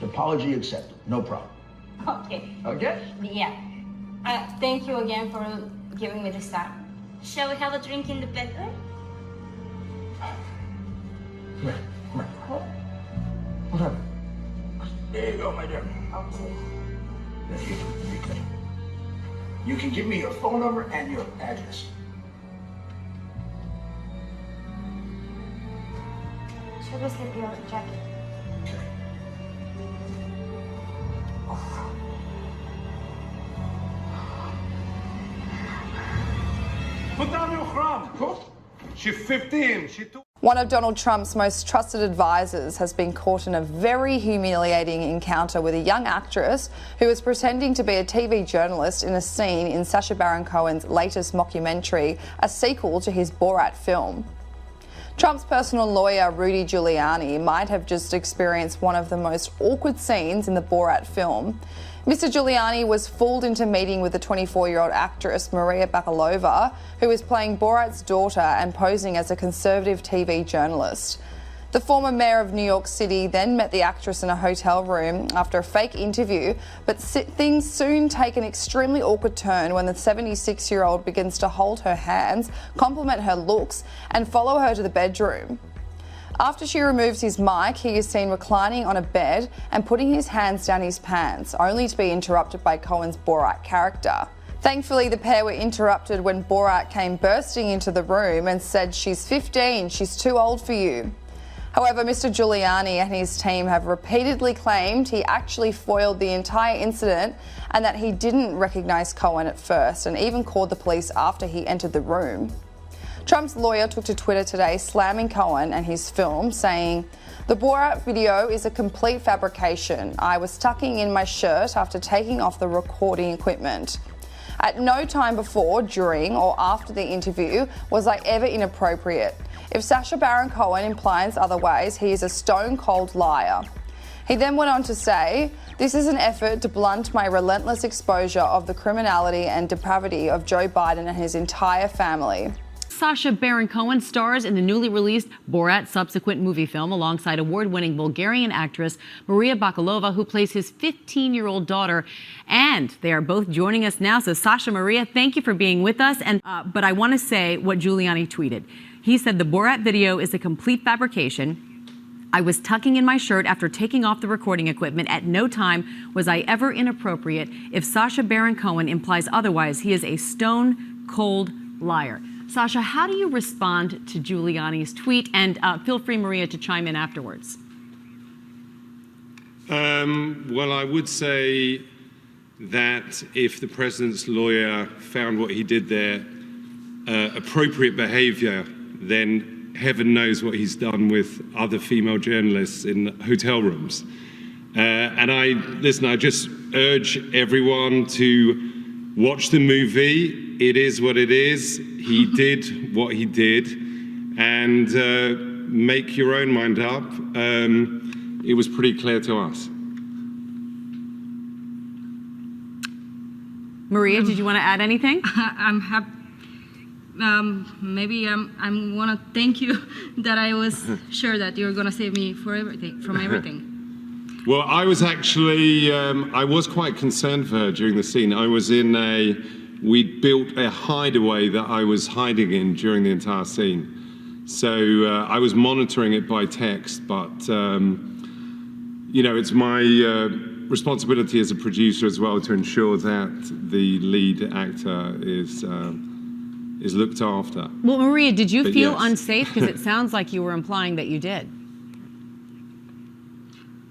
Apology accepted. No problem. Okay. Okay? Yeah. Thank you again for giving me this time. Shall we have a drink in the bedroom? Come here. Come here. Whatever. There you go, my dear. Okay. There you go. You can. You can give me your phone number and your address. Should we slip your jacket? Okay. Put down your crumb. She's 15. She took. One of Donald Trump's most trusted advisors has been caught in a very humiliating encounter with a young actress who was pretending to be a TV journalist in a scene in Sacha Baron Cohen's latest mockumentary, a sequel to his Borat film. Trump's personal lawyer, Rudy Giuliani, might have just experienced one of the most awkward scenes in the Borat film. Mr. Giuliani was fooled into meeting with the 24-year-old actress Maria Bakalova, who is playing Borat's daughter and posing as a conservative TV journalist. The former mayor of New York City then met the actress in a hotel room after a fake interview, but things soon take an extremely awkward turn when the 76-year-old begins to hold her hands, compliment her looks, and follow her to the bedroom. After she removes his mic, he is seen reclining on a bed and putting his hands down his pants, only to be interrupted by Cohen's Borat character. Thankfully, the pair were interrupted when Borat came bursting into the room and said, "She's 15, she's too old for you." However, Mr. Giuliani and his team have repeatedly claimed he actually foiled the entire incident and that he didn't recognise Cohen at first and even called the police after he entered the room. Trump's lawyer took to Twitter today slamming Cohen and his film, saying, "The Borat video is a complete fabrication. I was tucking in my shirt after taking off the recording equipment. At no time before, during, or after the interview was I ever inappropriate. If Sacha Baron Cohen implies otherwise, he is a stone-cold liar." He then went on to say, "This is an effort to blunt my relentless exposure of the criminality and depravity of Joe Biden and his entire family." Sacha Baron Cohen stars in the newly released Borat Subsequent Moviefilm alongside award-winning Bulgarian actress Maria Bakalova, who plays his 15-year-old daughter. And they are both joining us now. So Sacha, Maria, thank you for being with us. But I want to say what Giuliani tweeted. He said the Borat video is a complete fabrication. I was tucking in my shirt after taking off the recording equipment. At no time was I ever inappropriate. If Sacha Baron Cohen implies otherwise, he is a stone-cold liar. Sacha, how do you respond to Giuliani's tweet? And feel free, Maria, to chime in afterwards. Well, I would say that if the president's lawyer found what he did there appropriate behavior, then heaven knows what he's done with other female journalists in hotel rooms. And I just urge everyone to watch the movie. It is what it is. He did what he did, and make your own mind up. It was pretty clear to us. Maria, did you want to add anything? I'm happy. Maybe I want to thank you that I was sure that you were going to save me from everything. Well, I was actually, I was quite concerned for her during the scene. I was we'd built a hideaway that I was hiding in during the entire scene. So I was monitoring it by text, but, you know, it's my responsibility as a producer as well to ensure that the lead actor is looked after. Well, Maria, did you feel unsafe? Because it sounds like you were implying that you did.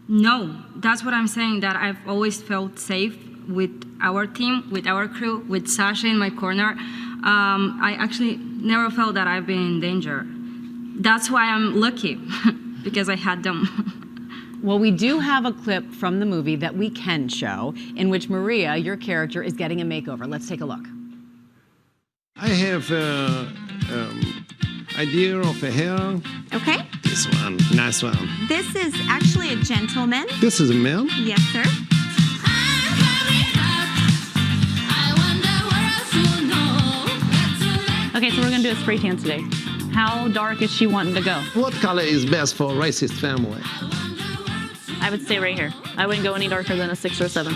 No, that's what I'm saying, that I've always felt safe with our team, with our crew, with Sacha in my corner. I actually never felt that I've been in danger. That's why I'm lucky, because I had them. Well, we do have a clip from the movie that we can show in which Maria, your character, is getting a makeover. Let's take a look. I have an idea of a hair. Okay. This one, nice one. This is actually a gentleman. This is a man? Yes, sir. Okay, so we're gonna do a spray tan today. How dark is she wanting to go? What color is best for a racist family? I would stay right here. I wouldn't go any darker than a 6 or 7.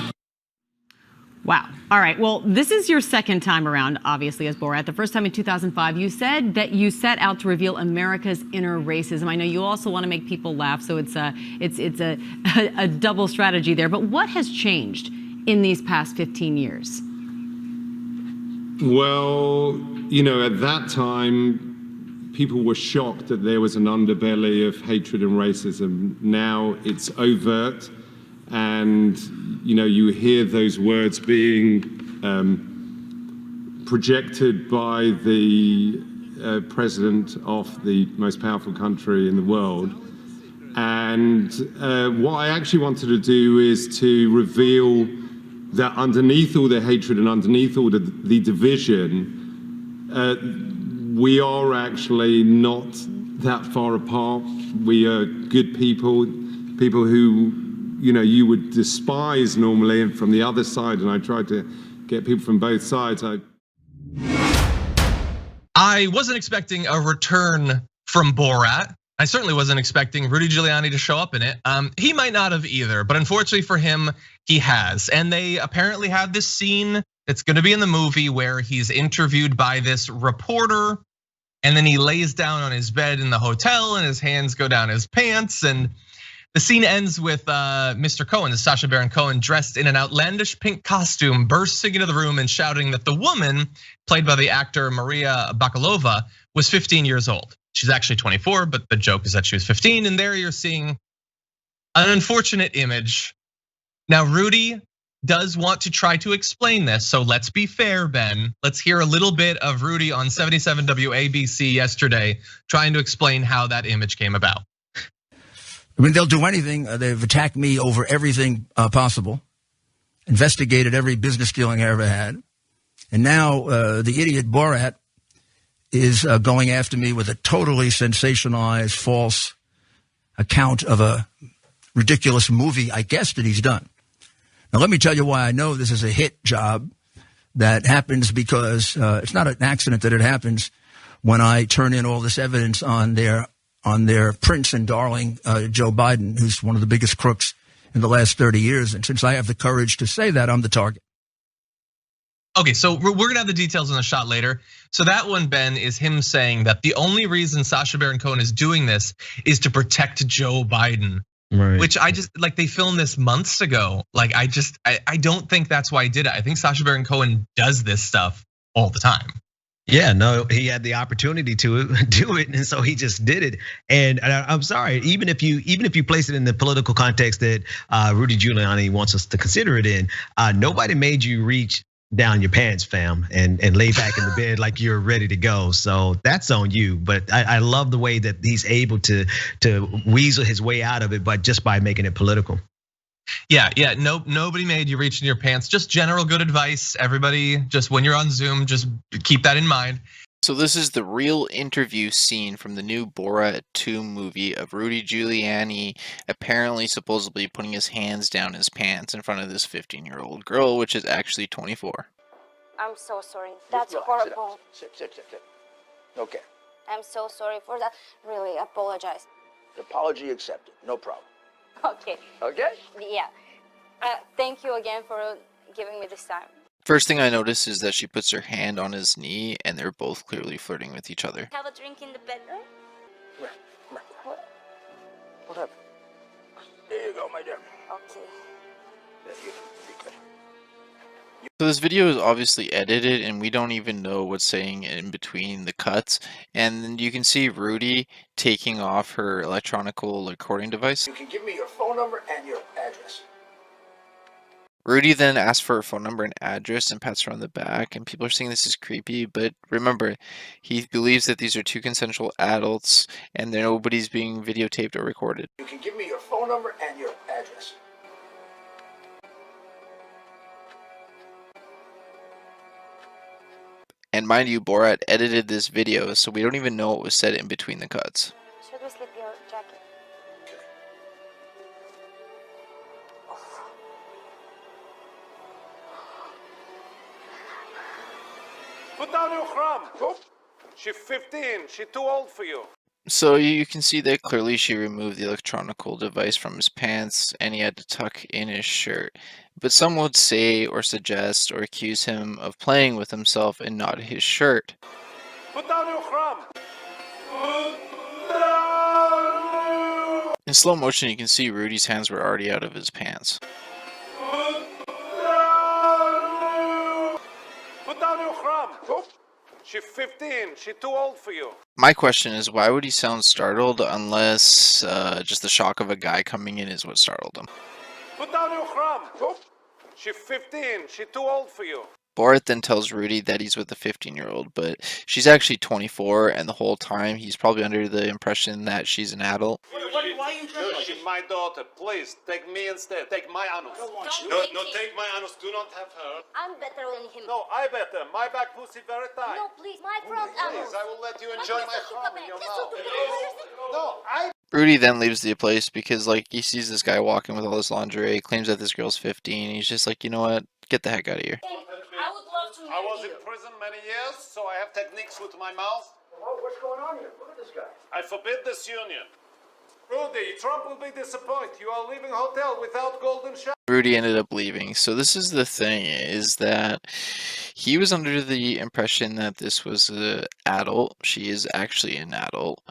Wow. All right. Well, this is your second time around, obviously, as Borat. The first time in 2005, you said that you set out to reveal America's inner racism. I know you also want to make people laugh, so it's a double strategy there. But what has changed in these past 15 years? Well, you know, at that time, people were shocked that there was an underbelly of hatred and racism. Now it's overt, and you know, you hear those words being projected by the president of the most powerful country in the world. And what I actually wanted to do is to reveal that underneath all the hatred and underneath all the division, we are actually not that far apart. We are good people, people who, you know, you would despise normally and from the other side, and I tried to get people from both sides. I wasn't expecting a return from Borat. I certainly wasn't expecting Rudy Giuliani to show up in it. He might not have either, but unfortunately for him, he has. And they apparently have this scene that's gonna be in the movie where he's interviewed by this reporter, and then he lays down on his bed in the hotel and his hands go down his pants, and the scene ends with Mr. Cohen, Sacha Baron Cohen, dressed in an outlandish pink costume, bursting into the room and shouting that the woman, played by the actor Maria Bakalova, was 15 years old. She's actually 24, but the joke is that she was 15. And there you're seeing an unfortunate image. Now, Rudy does want to try to explain this, so let's be fair, Ben. Let's hear a little bit of Rudy on 77 WABC yesterday, trying to explain how that image came about. I mean, they'll do anything. They've attacked me over everything possible, investigated every business dealing I ever had. And now the idiot Borat is going after me with a totally sensationalized, false account of a ridiculous movie, I guess, that he's done. Now, let me tell you why I know this is a hit job. That happens because it's not an accident that it happens when I turn in all this evidence on their prince and darling, Joe Biden, who's one of the biggest crooks in the last 30 years. And since I have the courage to say that, I'm the target. Okay, so we're gonna have the details on the shot later. So that one, Ben, is him saying that the only reason Sacha Baron Cohen is doing this is to protect Joe Biden. Right. Which I just, like, they filmed this months ago. Like, I don't think that's why he did it. I think Sacha Baron Cohen does this stuff all the time. Yeah, no, he had the opportunity to do it, and so he just did it. And I'm sorry, even if you place it in the political context that Rudy Giuliani wants us to consider it in, nobody made you reach down your pants, fam, and lay back in the bed like you're ready to go. So that's on you. But I love the way that he's able to weasel his way out of it, but just by making it political. Yeah, nobody made you reach in your pants. Just general good advice. Everybody, just when you're on Zoom, just keep that in mind. So this is the real interview scene from the new Borat 2 movie of Rudy Giuliani apparently supposedly putting his hands down his pants in front of this 15-year-old girl, which is actually 24. I'm so sorry. That's horrible. Sit. Okay. I'm so sorry for that. Really, apologize. Apology accepted. No problem. Okay. Okay? Yeah. Thank you again for giving me this time. First thing I notice is that she puts her hand on his knee and they're both clearly flirting with each other. Have a drink in the bedroom? What happened? There you go, my dear. Okay. There you go. Be good. So this video is obviously edited and we don't even know what's saying in between the cuts. And then you can see Rudy taking off her electronic recording device. You can give me your phone number and your address. Rudy then asks for her phone number and address and pats her on the back, and people are saying this is creepy, but remember, he believes that these are two consensual adults and that nobody's being videotaped or recorded. You can give me your phone number and your address. And mind you, Borat edited this video, so we don't even know what was said in between the cuts. Should we slip your jacket? Put down your crumb. She's 15. She's too old for you. So you can see that clearly she removed the electronical device from his pants and he had to tuck in his shirt. But some would say or suggest or accuse him of playing with himself and not his shirt. Put down your crumb. In slow motion, you can see Rudy's hands were already out of his pants. Put down your crumb. She's 15. She's too old for you. My question is, why would he sound startled unless just the shock of a guy coming in is what startled him? Put down your crumb. She's 15. She's too old for you. Borat then tells Rudy that he's with a 15-year-old, but she's actually 24, and the whole time he's probably under the impression that she's an adult. Why you she's my daughter. Please, take me instead. Take my anus. No, take my anus. Do not have her. I'm better than him. No, I better. My back pussy very tight. No, please, my front anus. Please, I will let you enjoy my crumb in your mouth. No, Rudy then leaves the place because, like, he sees this guy walking with all this lingerie, claims that this girl's 15, and he's just like, you know what? Get the heck out of here. I would love to I was in prison many years, so I have techniques with my mouth. What's going on here? Look at this guy. I forbid this union. Rudy, Trump will be disappointed. You are leaving hotel without golden shower. Rudy ended up leaving. So this is the thing, is that he was under the impression that this was an adult. She is actually an adult.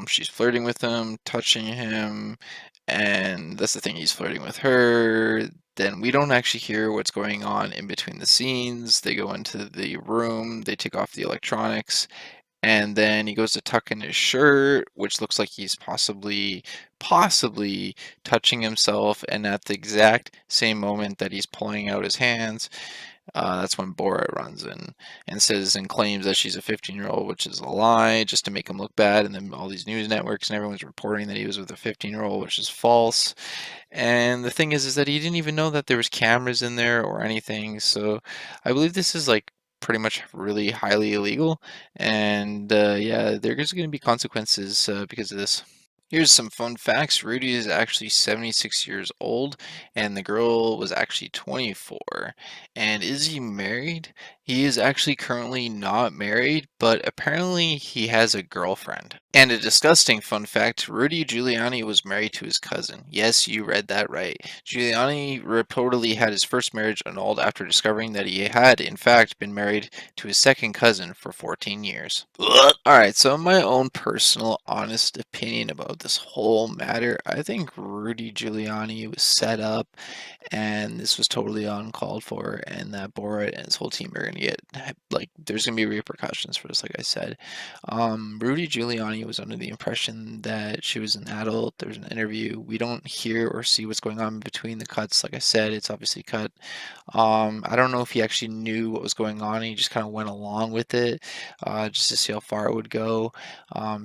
She's flirting with him, touching him, and that's the thing, he's flirting with her. Then we don't actually hear what's going on in between the scenes. They go into the room, they take off the electronics, and then he goes to tuck in his shirt, which looks like he's possibly touching himself, and at the exact same moment that he's pulling out his hands, that's when Borat runs in and says and claims that she's a 15-year-old, which is a lie, just to make him look bad. And then all these news networks and everyone's reporting that he was with a 15-year-old, which is false. And the thing is that he didn't even know that there was cameras in there or anything. So I believe this is like pretty much really highly illegal. And yeah, there's going to be consequences because of this. Here's some fun facts. Rudy is actually 76 years old, and the girl was actually 24. And is he married? He is actually currently not married, but apparently he has a girlfriend. And a disgusting fun fact, Rudy Giuliani was married to his cousin. Yes, you read that right. Giuliani reportedly had his first marriage annulled after discovering that he had, in fact, been married to his second cousin for 14 years. Alright, so in my own personal, honest opinion about this whole matter, I think Rudy Giuliani was set up, and this was totally uncalled for, and that Borat and his whole team are going to get, like, there's going to be repercussions for this, like I said. Rudy Giuliani was under the impression that she was an adult. There was an interview. We don't hear or see what's going on between the cuts. Like I said, it's obviously cut. I don't know if he actually knew what was going on. He just kind of went along with it just to see how far it would go,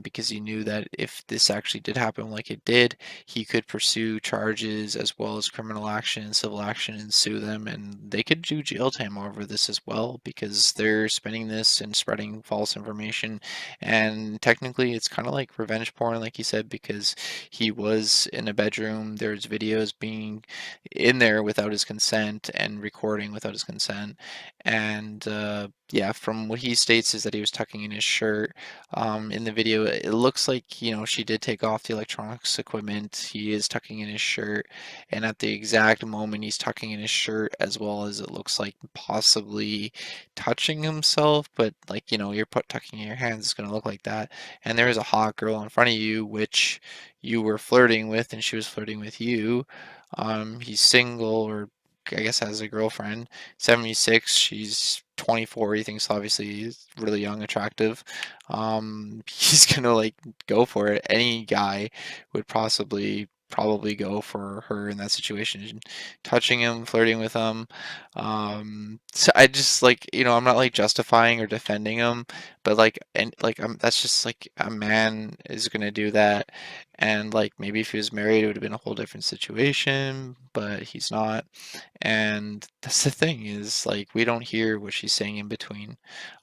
because he knew that if this actually did happen like it did, he could pursue charges as well as criminal action, civil action, and sue them, and they could do jail time over this as well because they're spending this and spreading false information. And technically it's kind of like revenge porn, like he said, because he was in a bedroom, there's videos being in there without his consent and recording without his consent. And yeah, from what he states is that he was tucking in his shirt. In the video, it looks like, you know, she did take off the electronics equipment. He is tucking in his shirt, and at the exact moment he's tucking in his shirt, as well as it looks like possibly touching himself, but like, you know, you're tucking in your hands, it's going to look like that. And there is a hot girl in front of you, which you were flirting with, and she was flirting with you. He's single, or I guess has a girlfriend, 76, she's 24, he thinks obviously he's really young, attractive. He's gonna like go for it. Any guy would probably go for her in that situation, touching him, flirting with him. So I just, like, you know, I'm not like justifying or defending him, but like, and like, that's just like a man is gonna do that. And like, maybe if he was married, it would have been a whole different situation, but he's not. And that's the thing, is like, we don't hear what she's saying in between.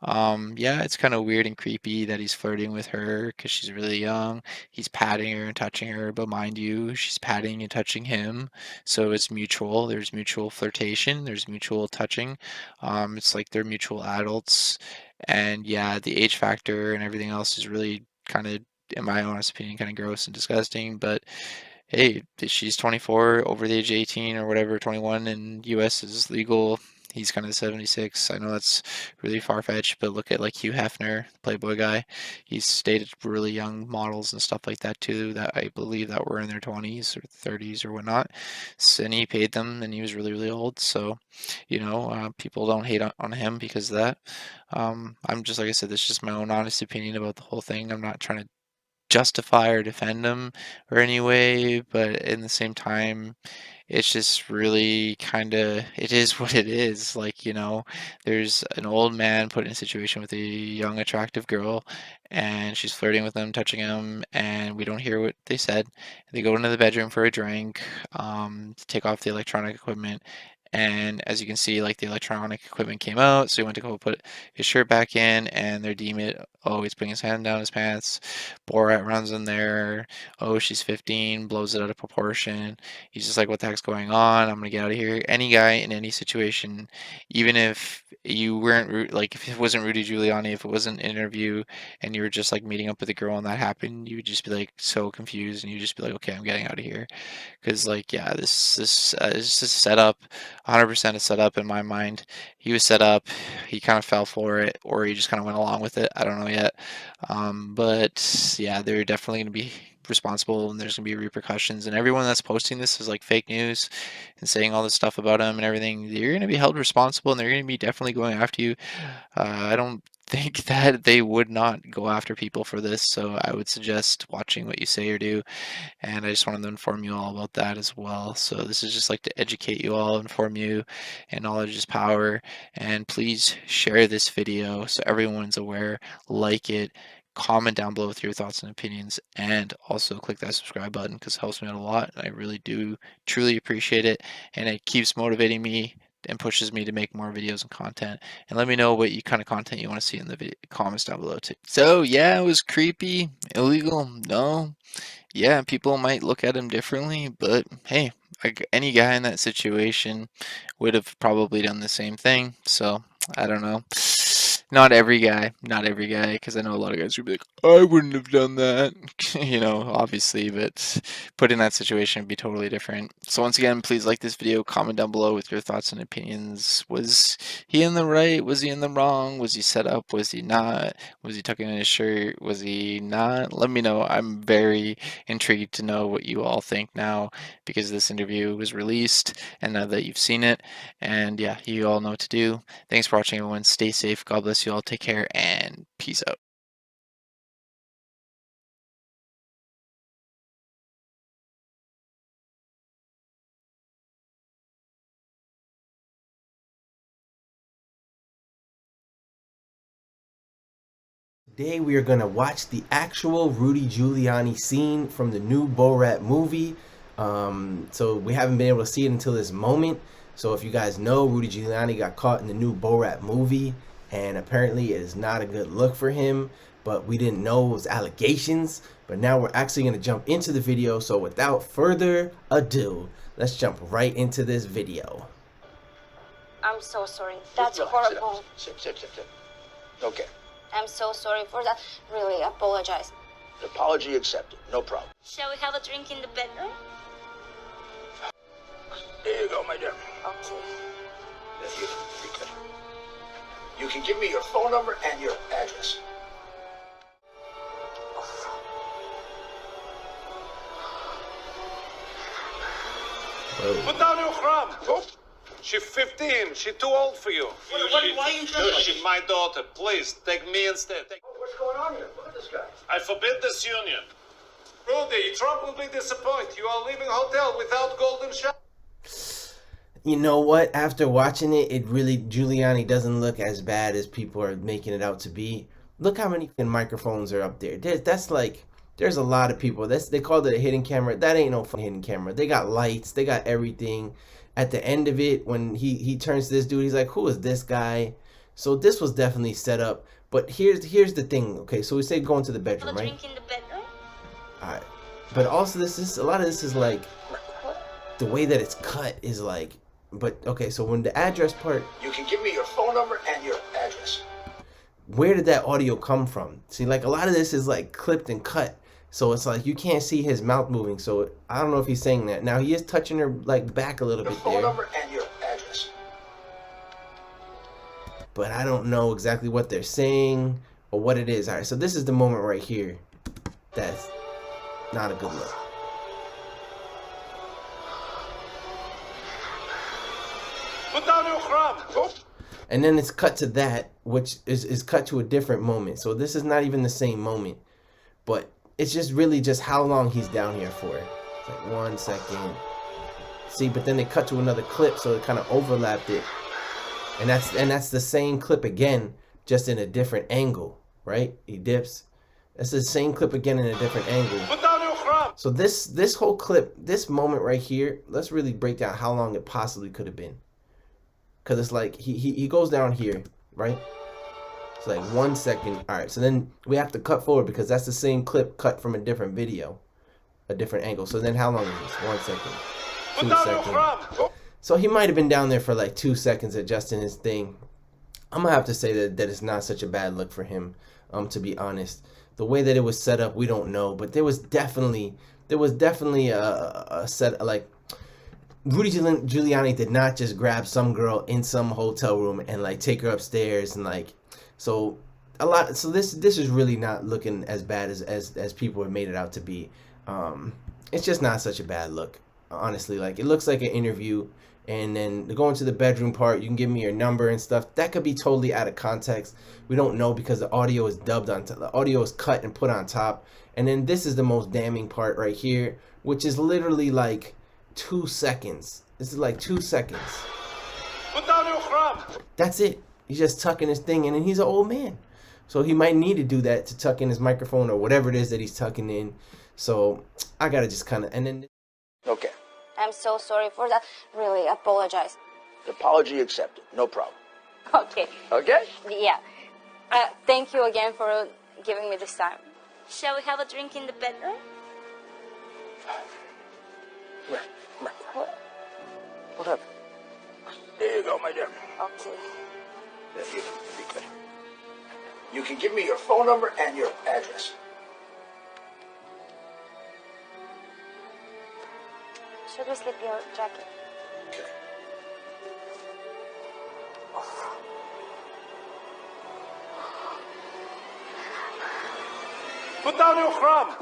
Yeah, it's kind of weird and creepy that he's flirting with her because she's really young. He's patting her and touching her, but mind you, she's patting and touching him, so it's mutual. There's mutual flirtation, there's mutual touching. It's like they're mutual adults. And yeah, the age factor and everything else is really kind of in my honest opinion, kind of gross and disgusting. But hey, she's 24, over the age of 18 or whatever, 21, and US is legal. He's kind of 76. I know that's really far-fetched, but look at like Hugh Hefner, Playboy guy. He's dated really young models and stuff like that too, that I believe that were in their 20s or 30s or whatnot. And he paid them, and he was really, really old. So, you know, people don't hate on him because of that. I'm just, like I said, this is just my own honest opinion about the whole thing. I'm not trying to justify or defend him or any way, but in the same time, it's just really kind of, it is what it is. Like, you know, there's an old man put in a situation with a young attractive girl, and she's flirting with him, touching him, and we don't hear what they said. They go into the bedroom for a drink, to take off the electronic equipment. And as you can see, like the electronic equipment came out, so he went to go put his shirt back in, and they're deeming it, oh, he's putting his hand down his pants. Borat runs in there, oh, she's 15, blows it out of proportion. He's just like, what the heck's going on? I'm gonna get out of here. Any guy in any situation, even if you weren't, like, if it wasn't Rudy Giuliani, if it wasn't an interview, and you were just like meeting up with a girl and that happened, you would just be like so confused, and you'd just be like, okay, I'm getting out of here. Because, like, yeah, this is just set up. 100% is set up in my mind. He was set up, he kind of fell for it, or he just kind of went along with it. I don't know yet. But yeah, they're definitely going to be responsible, and there's going to be repercussions. And everyone that's posting this is like fake news and saying all this stuff about him and everything, you're going to be held responsible, and they're going to be definitely going after you. I don't think that they would not go after people for this, so I would suggest watching what you say or do. And I just wanted to inform you all about that as well. So this is just like to educate you all, inform you, and knowledge is power. And please share this video so everyone's aware, like it, comment down below with your thoughts and opinions, and also click that subscribe button because it helps me out a lot. I really do truly appreciate it, and it keeps motivating me and pushes me to make more videos and content. And let me know what kind of content you want to see in the comments down below too. So yeah, it was creepy, illegal, no, yeah, people might look at him differently, but hey, like any guy in that situation would have probably done the same thing. So I don't know. Not every guy, because I know a lot of guys would be like, I wouldn't have done that, you know, obviously, but put in that situation would be totally different. So once again, please like this video, comment down below with your thoughts and opinions. Was he in the right? Was he in the wrong? Was he set up? Was he not? Was he tucking in his shirt? Was he not? Let me know. I'm very intrigued to know what you all think now, because this interview was released, and now that you've seen it, and yeah, you all know what to do. Thanks for watching, everyone. Stay safe. God bless you all. Take care, and peace out. Today we are going to watch the actual Rudy Giuliani scene from the new Borat movie. So we haven't been able to see it until this moment. So if you guys know, Rudy Giuliani got caught in the new Borat movie, and apparently it is not a good look for him, but we didn't know it was allegations. But now we're actually going to jump into the video. So without further ado, let's jump right into this video. I'm so sorry. That's horrible. Sit. Okay. I'm so sorry for that. Really, apologize. Apology accepted. No problem. Shall we have a drink in the bedroom? There you go, my dear. Okay. Yeah, you're good. You can give me your phone number and your address. Put down your crumb. Oh. She's 15. She's too old for you. Why are you trying to... She's my daughter. Please, take me instead. What's going on here? Look at this guy. I forbid this union. Rudy, Trump will be disappointed. You are leaving hotel without golden shower. You know what? After watching it, it really, Giuliani doesn't look as bad as people are making it out to be. Look how many microphones are up there. That's like, there's a lot of people. They called it a hidden camera. That ain't no hidden camera. They got lights. They got everything. At the end of it, when he turns to this dude, he's like, who is this guy? So this was definitely set up. But here's the thing. Okay, so we say go into the bedroom, right? Drink in the bedroom? Alright. But also a lot of this is like, the way that it's cut is like, but okay, so when the address part, you can give me your phone number and your address. Where did that audio come from? See, like a lot of this is like clipped and cut. So it's like you can't see his mouth moving. So I don't know if he's saying that. Now he is touching her like back a little bit phone there. number and your address. But I don't know exactly what they're saying or what it is. All right, so this is the moment right here. That's not a good look. Put down your crumb. And then it's cut to that, which is cut to a different moment. So this is not even the same moment, but it's just really just how long he's down here for. It's like 1 second. See, but then they cut to another clip, so it kind of overlapped it. And that's the same clip again, just in a different angle, right? He dips. That's the same clip again in a different angle. Put down your crumb. So this whole clip, this moment right here, let's really break down how long it possibly could have been. Because it's like he goes down here, right? It's like 1 second. All right, so then we have to cut forward because that's the same clip cut from a different video, a different angle. So then how long is this? 1 second, 2 seconds. So he might have been down there for like 2 seconds adjusting his thing. I'm gonna have to say that it's not such a bad look for him, to be honest. The way that it was set up, we don't know, but there was definitely a set, like, Rudy Giuliani did not just grab some girl in some hotel room and like take her upstairs and like, so this is really not looking as bad as people have made it out to be. It's just not such a bad look, honestly. Like, it looks like an interview, and then going to the bedroom part, you can give me your number and stuff. That could be totally out of context. We don't know because the audio is dubbed on top. The audio is cut and put on top. And then this is the most damning part right here, which is literally like 2 seconds. This is like 2 seconds. Put down your crumb. That's it. He's just tucking his thing in, and he's an old man, so he might need to do that to tuck in his microphone or whatever it is that he's tucking in. So I gotta just kind of, and then. Okay. I'm so sorry for that. Really, apologize. Apology accepted. No problem. Okay. Okay? Yeah. Thank you again for giving me this time. Shall we have a drink in the bedroom? What happened? There you go, my dear. Okay. There you go. You can give me your phone number and your address. Should we slip your jacket? Okay. Put down your crumb.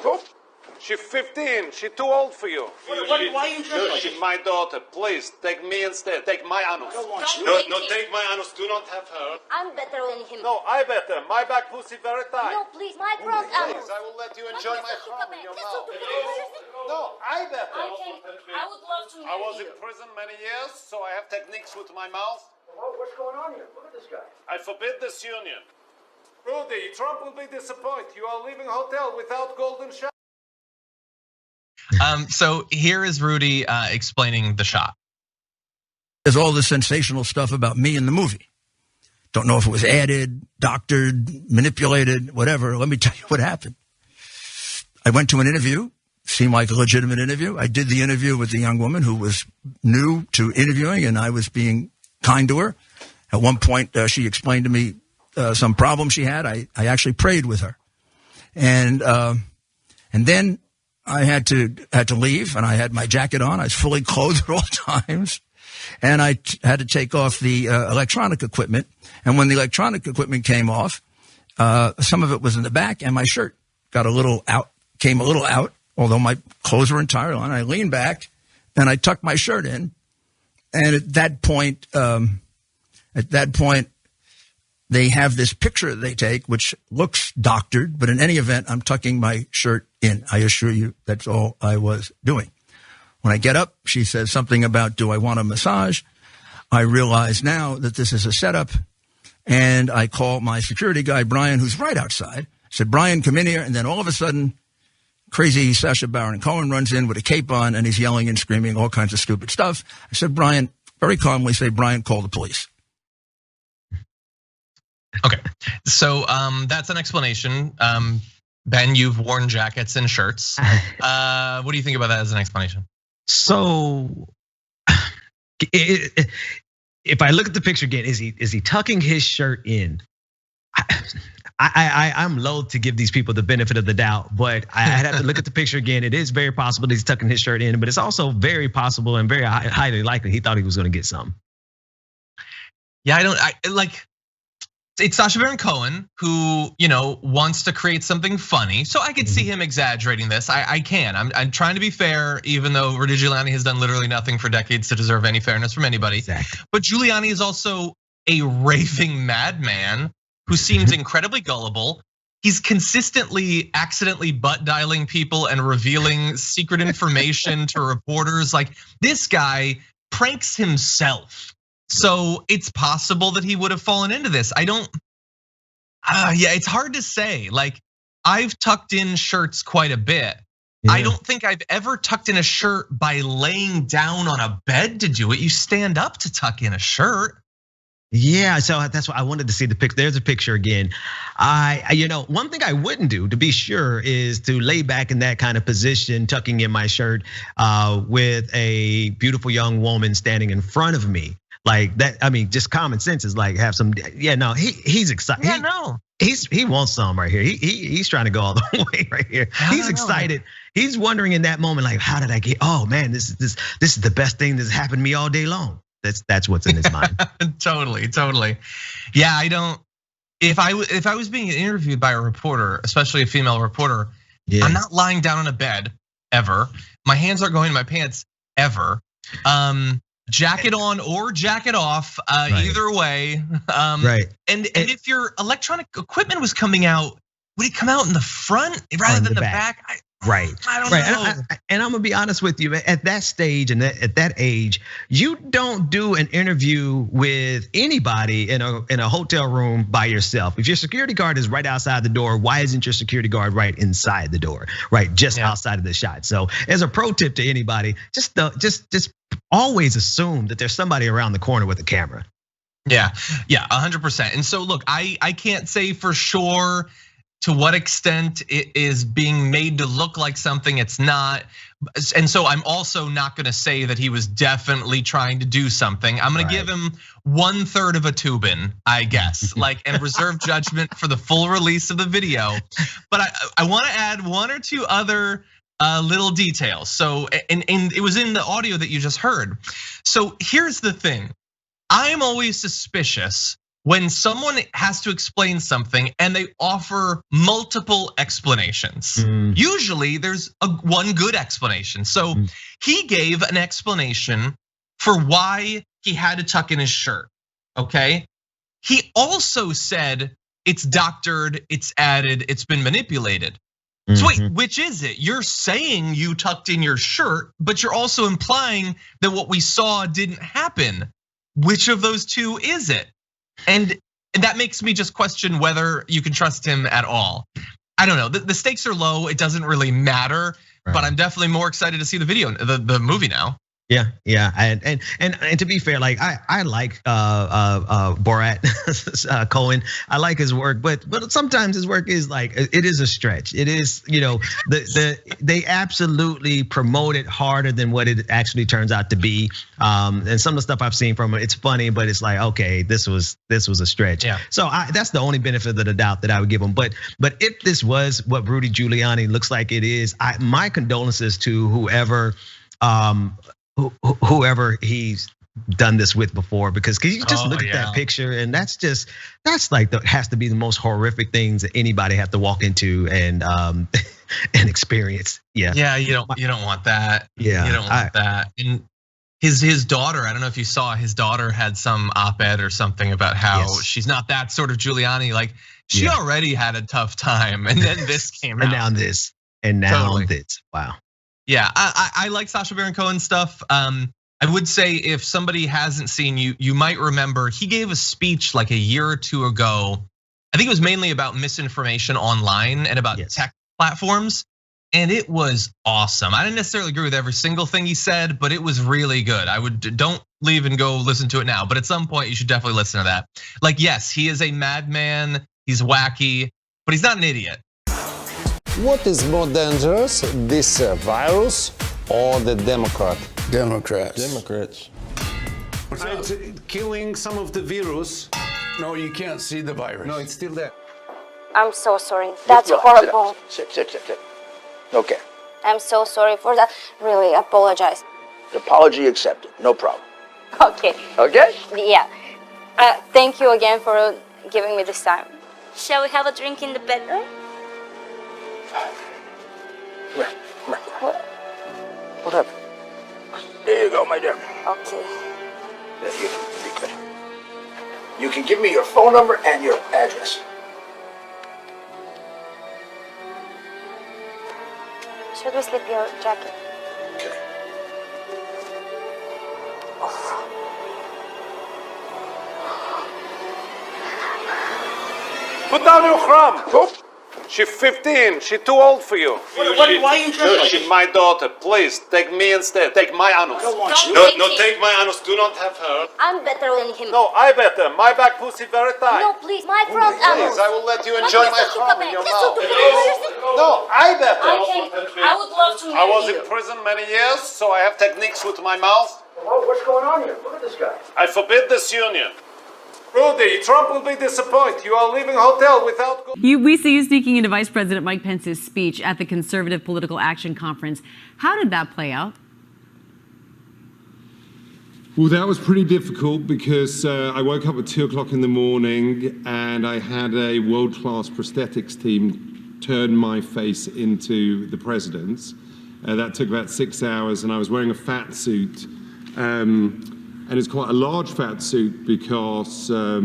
She's 15. She's too old for you. Why are you dressed like She's my daughter. Please, take me instead. Take my anus. I don't want you. No, take my anus. Do not have her. I'm better than him. No, I better. My back pussy very tight. No, please, my front Please, I will let you enjoy my crumb in your mouth. No, I better. I would love to I was in prison many years, so I have techniques with my mouth. What's going on here? Look at this guy. I forbid this union. Rudy, Trump will be disappointed. You are leaving hotel without golden shower. So here is Rudy explaining the shot. There's all this sensational stuff about me in the movie. Don't know if it was added, doctored, manipulated, whatever. Let me tell you what happened. I went to an interview, seemed like a legitimate interview. I did the interview with the young woman who was new to interviewing, and I was being kind to her. At one point, she explained to me some problem she had. I actually prayed with her. And then I had to leave, and I had my jacket on. I was fully clothed at all times, and I had to take off the electronic equipment. And when the electronic equipment came off, some of it was in the back, and my shirt got came a little out, although my clothes were entirely on. I leaned back, and I tucked my shirt in, and at that point, they have this picture they take, which looks doctored, but in any event, I'm tucking my shirt in. I assure you that's all I was doing. When I get up, she says something about, do I want a massage? I realize now that this is a setup, and I call my security guy, Brian, who's right outside. I said, Brian, come in here. And then all of a sudden, crazy Sacha Baron Cohen runs in with a cape on, and he's yelling and screaming all kinds of stupid stuff. I said, Brian, very calmly say, Brian, call the police. Okay, so that's an explanation. Ben, you've worn jackets and shirts. What do you think about that as an explanation? So, if I look at the picture again, is he tucking his shirt in? I'm loath to give these people the benefit of the doubt, but I'd have to look at the picture again. It is very possible that he's tucking his shirt in, but it's also very possible and very highly likely he thought he was going to get some. Yeah, it's Sacha Baron Cohen who, wants to create something funny. So I could see him exaggerating this. I can. I'm trying to be fair, even though Rudy Giuliani has done literally nothing for decades to deserve any fairness from anybody. Exactly. But Giuliani is also a raving madman who seems incredibly gullible. He's consistently accidentally butt dialing people and revealing secret information to reporters. Like, this guy pranks himself. So it's possible that he would have fallen into this. It's hard to say. Like, I've tucked in shirts quite a bit. Yeah. I don't think I've ever tucked in a shirt by laying down on a bed to do it. You stand up to tuck in a shirt. Yeah, so that's why I wanted to see the picture. There's a picture again. One thing I wouldn't do, to be sure, is to lay back in that kind of position, tucking in my shirt with a beautiful young woman standing in front of me. Like that, I mean, just common sense is like have some. Yeah, no, he's excited. Yeah, no, he wants some right here. He's trying to go all the way right here. He's excited. He's wondering in that moment, like, how did I get? Oh man, this is the best thing that's happened to me all day long. That's what's in his mind. Totally. Yeah, I don't. If I was being interviewed by a reporter, especially a female reporter, I'm not lying down on a bed ever. My hands aren't going in my pants ever. Jacket on or jacket off, either way. Right. And if your electronic equipment was coming out, would it come out in the front rather than the back? Right. I don't know. And I'm gonna be honest with you. At that stage and at that age, you don't do an interview with anybody in a hotel room by yourself. If your security guard is right outside the door, why isn't your security guard right inside the door? Right, just outside of the shot. So, as a pro tip to anybody, just always assume that there's somebody around the corner with a camera. Yeah, 100%. And so, look, I can't say for sure to what extent it is being made to look like something it's not. And so I'm also not gonna say that he was definitely trying to do something. I'm gonna give him 1/3 of a Tubin, I guess, and reserve judgment for the full release of the video. But I wanna add one or two other little details. So, and it was in the audio that you just heard. So here's the thing, I'm always suspicious when someone has to explain something and they offer multiple explanations. Usually there's one good explanation. So he gave an explanation for why he had to tuck in his shirt, okay? He also said it's doctored, it's added, it's been manipulated. So wait, which is it? You're saying you tucked in your shirt, but you're also implying that what we saw didn't happen. Which of those two is it? And that makes me just question whether you can trust him at all. I don't know, the stakes are low, it doesn't really matter, but I'm definitely more excited to see the video, the movie now. Yeah, and to be fair, like I like Borat Cohen. I like his work, but sometimes his work is like it is a stretch. It is, they absolutely promote it harder than what it actually turns out to be. And some of the stuff I've seen from it, it's funny, but it's like, okay, this was a stretch. Yeah. So that's the only benefit of the doubt that I would give him. But if this was what Rudy Giuliani looks like it is, my condolences to whoever he's done this with before, because you just look at that picture and that's like has to be the most horrific things that anybody have to walk into and experience. Yeah, you don't want that. Yeah, you don't want that. And his daughter, I don't know if you saw, his daughter had some op-ed or something about how she's not that sort of Giuliani. Like she already had a tough time, and then this came out. And now this. Wow. Yeah, I like Sacha Baron Cohen stuff. I would say if somebody hasn't seen, you might remember he gave a speech like a year or two ago. I think it was mainly about misinformation online and about tech platforms. And it was awesome. I didn't necessarily agree with every single thing he said, but it was really good. Don't leave and go listen to it now, but at some point you should definitely listen to that. Like, yes, he is a madman, he's wacky, but he's not an idiot. What is more dangerous, this virus or the Democrats? Democrats. It's killing some of the virus. No, you can't see the virus. No, it's still there. I'm so sorry. That's horrible. Sit. Okay. I'm so sorry for that. Really, apologize. Apology accepted. No problem. Okay. Okay? Yeah. Thank you again for giving me this time. Shall we have a drink in the bedroom? What happened? There you go, my dear. Okay. There you be good. You can give me your phone number and your address. Should we slip your jacket? Okay. Put down your crumb. She's 15. She's too old for you. Why are you interested? She's my daughter. Please, take me instead. Take my anus. No, take my anus. Do not have her. I'm better than him. No, I better. My back pussy very tight. No, please. My front anus. Please, I will let you enjoy my crumb in your mouth. No, I better. I would love to I was marry in prison many years, so I have techniques with my mouth. What's going on here? Look at this guy. I forbid this union. Rudy, Trump will be disappointed. You are leaving hotel without... We see you sneaking into Vice President Mike Pence's speech at the Conservative Political Action Conference. How did that play out? Well, that was pretty difficult because I woke up at 2 o'clock in the morning and I had a world-class prosthetics team turn my face into the president's. That took about 6 hours and I was wearing a fat suit. And it's quite a large fat suit because of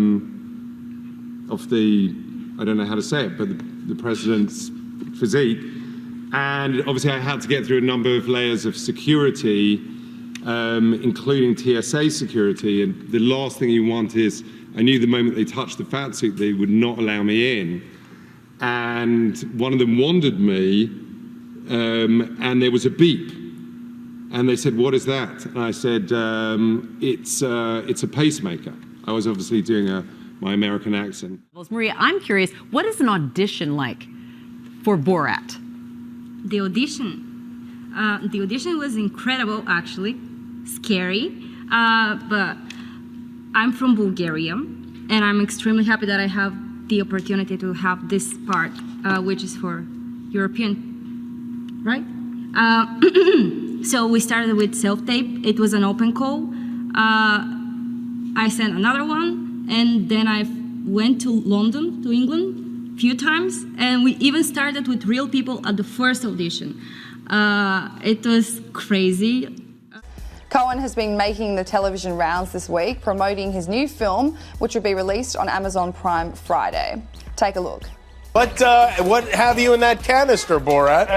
the, I don't know how to say it, but the president's physique. And obviously I had to get through a number of layers of security, including TSA security. And the last thing you want is, I knew the moment they touched the fat suit, they would not allow me in. And one of them wandered me, and there was a beep. And they said, "What is that?" And I said, it's a pacemaker. I was obviously doing my American accent. Maria, I'm curious, what is an audition like for Borat? The audition was incredible, actually, scary, but I'm from Bulgaria, and I'm extremely happy that I have the opportunity to have this part, which is for European, right? So we started with self-tape. It was an open call. I sent another one, and then I went to London, to England, a few times, and we even started with real people at the first audition. It was crazy. Cohen has been making the television rounds this week, promoting his new film, which will be released on Amazon Prime Friday. Take a look. What have you in that canister, Borat?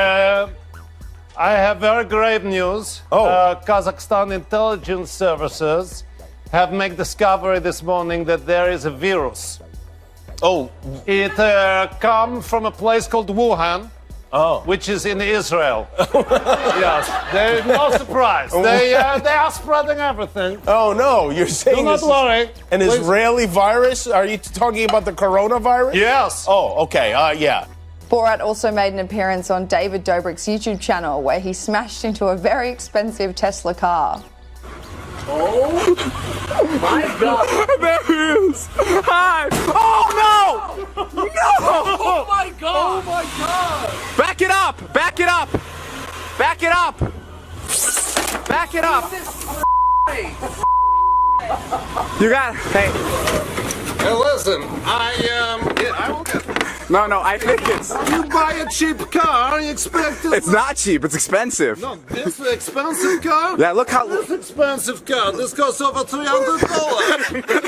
I have very grave news. Kazakhstan intelligence services have made discovery this morning that there is a virus. It come from a place called Wuhan, which is in Israel. Yes, there's no surprise. They are spreading everything. Oh no, you're saying Do not worry. An Israeli virus? Are you talking about the coronavirus? Yes. Oh, okay, yeah. Borat also made an appearance on David Dobrik's YouTube channel where he smashed into a very expensive Tesla car. Oh my God! There he is! Hi! Oh no! No! Oh my God! Oh my God! Back it up! Back it up! Back it up! Back it up! You got it. Hey. Hey, listen, I will get. No, I think it's. You buy a cheap car, you expect it. It's not cheap, it's expensive. No, this expensive car? Yeah, look how. This expensive car, this costs over $300.